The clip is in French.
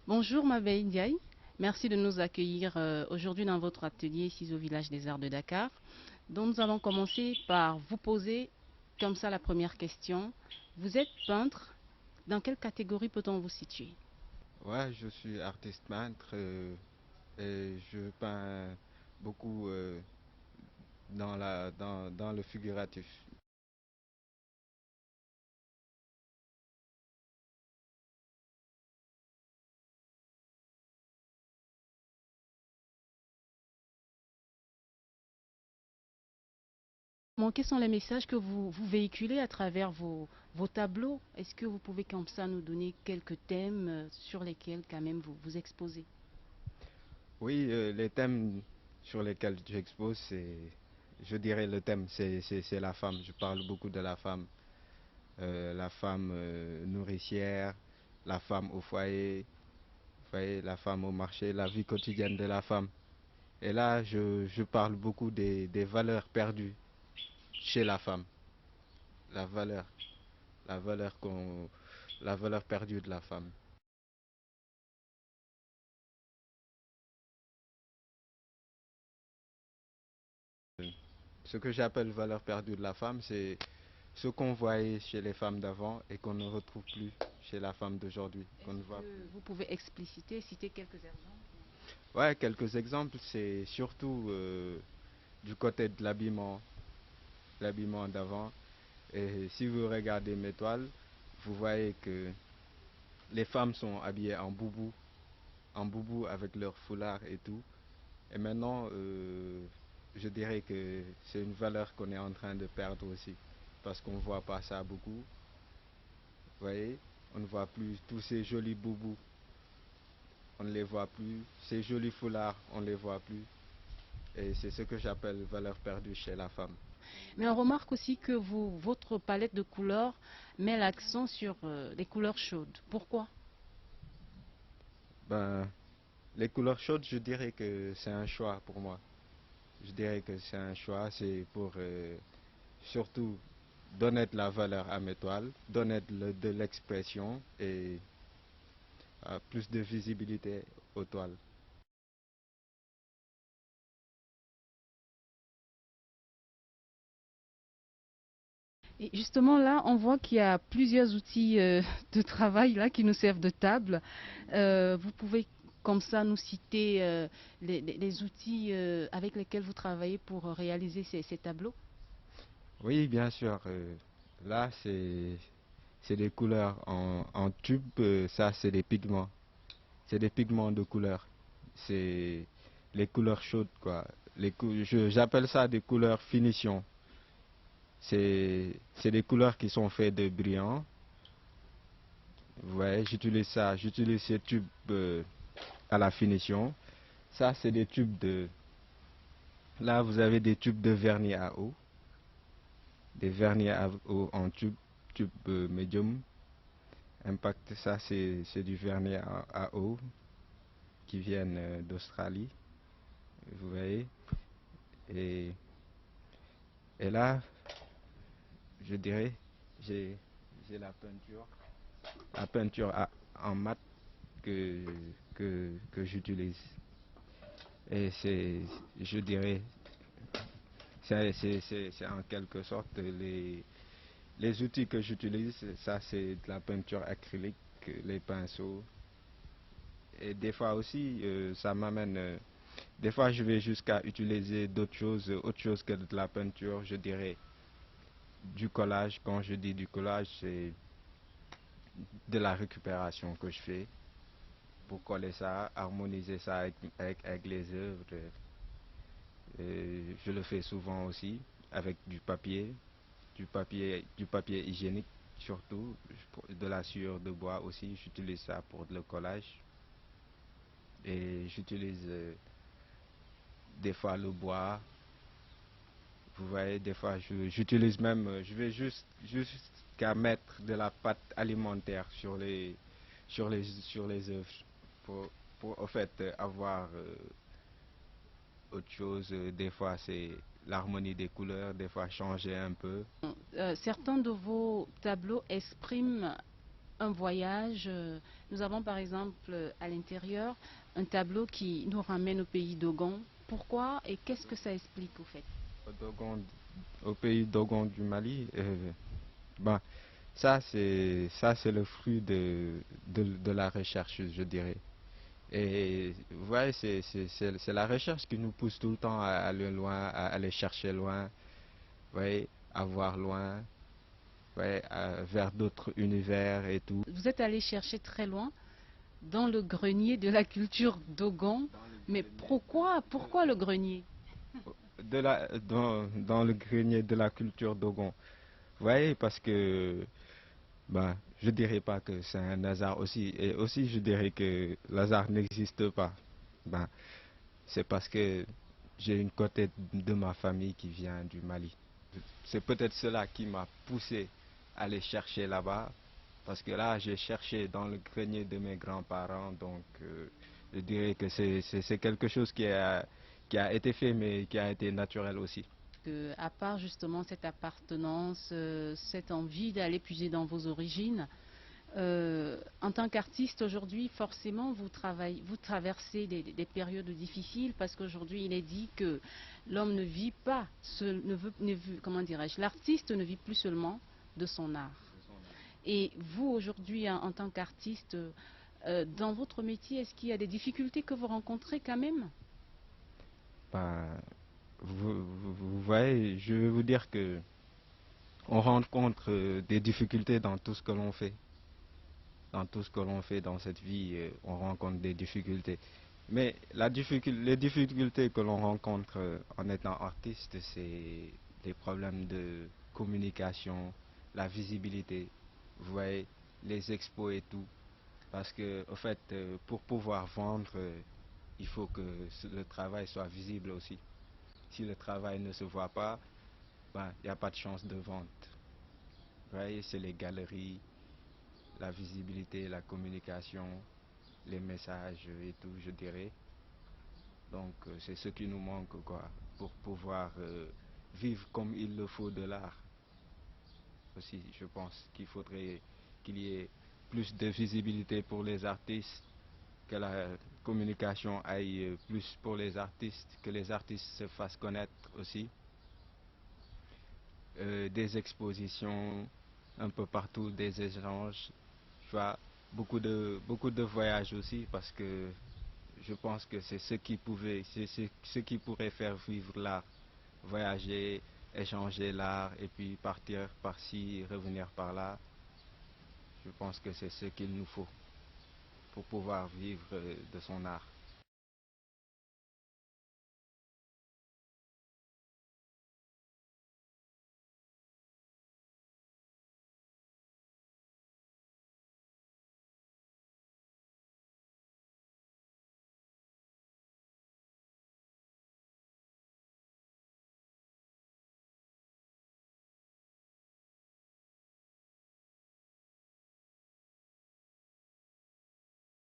Bonjour Mabey Ndiaye, merci de nous accueillir aujourd'hui dans votre atelier ici au village des Arts de Dakar. Donc nous allons commencer par vous poser comme ça la première question. Vous êtes peintre, dans quelle catégorie peut-on vous situer? Ouais, je suis artiste peintre et je peins beaucoup dans le figuratif. Quels sont les messages que vous véhiculez à travers vos tableaux? Est-ce que vous pouvez comme ça nous donner quelques thèmes sur lesquels quand même vous exposez? Oui, les thèmes sur lesquels j'expose, je dirais le thème, c'est la femme. Je parle beaucoup de la femme nourricière, la femme au foyer, vous voyez, la femme au marché, la vie quotidienne de la femme. Et là, je parle beaucoup des valeurs perdues chez la femme, la valeur, la valeur qu'on, la valeur perdue de la femme. Ce que j'appelle valeur perdue de la femme, c'est ce qu'on voyait chez les femmes d'avant et qu'on ne retrouve plus chez la femme d'aujourd'hui, qu'on ne Est-ce voit que plus. vous pouvez expliciter, citer quelques exemples? Ouais, quelques exemples, c'est surtout du côté de l'habillement d'avant. Et si vous regardez mes toiles, vous voyez que les femmes sont habillées en boubou avec leur foulard et tout. Et maintenant, je dirais que c'est une valeur qu'on est en train de perdre aussi, parce qu'on ne voit pas ça beaucoup. Vous voyez, on ne voit plus tous ces jolis boubous, on ne les voit plus. Ces jolis foulards, on ne les voit plus. Et c'est ce que j'appelle valeur perdue chez la femme. Mais on remarque aussi que votre palette de couleurs met l'accent sur les couleurs chaudes. Pourquoi? Ben, les couleurs chaudes, je dirais que c'est un choix pour moi. Je dirais que c'est un choix, c'est pour surtout donner de la valeur à mes toiles, donner de l'expression et plus de visibilité aux toiles. Et justement là, on voit qu'il y a plusieurs outils de travail là qui nous servent de table. Vous pouvez comme ça nous citer les outils avec lesquels vous travaillez pour réaliser ces tableaux? Oui, bien sûr. Là, c'est des couleurs en tube. Ça, c'est des pigments. C'est des pigments de couleur. C'est les couleurs chaudes, quoi. J'appelle ça des couleurs finition. C'est des couleurs qui sont faites de brillants. Ouais, j'utilise ça. J'utilise ces tubes à la finition. Ça, c'est des tubes de. Là, vous avez des tubes de vernis à eau. Des vernis à eau en tube médium. Impact, ça, c'est du vernis à eau qui viennent d'Australie. Vous voyez. Et, et là, je dirais, j'ai j'ai la peinture en mat que, que j'utilise. Et je dirais, c'est en quelque sorte les outils que j'utilise. Ça, c'est de la peinture acrylique, les pinceaux. Et des fois aussi, ça m'amène. Des fois, je vais jusqu'à utiliser autre chose que de la peinture, je dirais du collage. Quand je dis du collage, c'est de la récupération que je fais pour coller ça, harmoniser ça avec les œuvres. Et je le fais souvent aussi avec du papier hygiénique surtout, de la sueur de bois aussi. J'utilise ça pour le collage et j'utilise des fois le bois. Vous voyez, des fois j'utilise même, je vais jusqu'à mettre de la pâte alimentaire sur les œufs pour, pour au fait avoir autre chose. Des fois c'est l'harmonie des couleurs, des fois changer un peu. Certains de vos tableaux expriment un voyage. Nous avons par exemple à l'intérieur un tableau qui nous ramène au pays d'Ogon. Pourquoi et qu'est-ce que ça explique au fait? Dogon- Au pays d'Ogon du Mali, ben, ça c'est le fruit de la recherche, je dirais. Et vous voyez, c'est la recherche qui nous pousse tout le temps à aller loin, à aller chercher loin, vous voyez, à voir loin, ouais, vers d'autres univers et tout. Vous êtes allé chercher très loin dans le grenier de la culture Dogon, mais pourquoi le grenier? Dans le grenier de la culture Dogon. Vous voyez, parce que ben, je dirais pas que c'est un hasard aussi. Et aussi, je dirais que l'hasard n'existe pas. Ben, c'est parce que j'ai une côté de ma famille qui vient du Mali. C'est peut-être cela qui m'a poussé à aller chercher là-bas. Parce que là, j'ai cherché dans le grenier de mes grands-parents. Donc, je dirais que c'est quelque chose qui a été fait, mais qui a été naturel aussi. À part justement cette appartenance, cette envie d'aller puiser dans vos origines, en tant qu'artiste aujourd'hui, forcément, vous traversez des périodes difficiles parce qu'aujourd'hui, il est dit que l'homme ne vit pas, comment dirais-je, l'artiste ne vit plus seulement de son art. Et vous, aujourd'hui, en tant qu'artiste, dans votre métier, est-ce qu'il y a des difficultés que vous rencontrez quand même? Ben, vous voyez, je vais vous dire que on rencontre des difficultés dans tout ce que l'on fait. Dans tout ce que l'on fait dans cette vie, on rencontre des difficultés. Mais les difficultés que l'on rencontre en étant artiste, c'est des problèmes de communication, la visibilité, vous voyez, les expos et tout. Parce que, au fait, pour pouvoir vendre, il faut que le travail soit visible aussi. Si le travail ne se voit pas, ben, il n'y a pas de chance de vente. Vous voyez, c'est les galeries, la visibilité, la communication, les messages et tout, je dirais. Donc, c'est ce qui nous manque, quoi, pour pouvoir vivre comme il le faut de l'art. Aussi, je pense qu'il faudrait qu'il y ait plus de visibilité pour les artistes, que la communication aille plus pour les artistes, que les artistes se fassent connaître aussi. Des expositions un peu partout, des échanges, tu vois, beaucoup de voyages aussi, parce que je pense que c'est ce qui pourrait faire vivre l'art. Voyager, échanger l'art et puis partir par-ci, revenir par-là. Je pense que c'est ce qu'il nous faut pour pouvoir vivre de son art.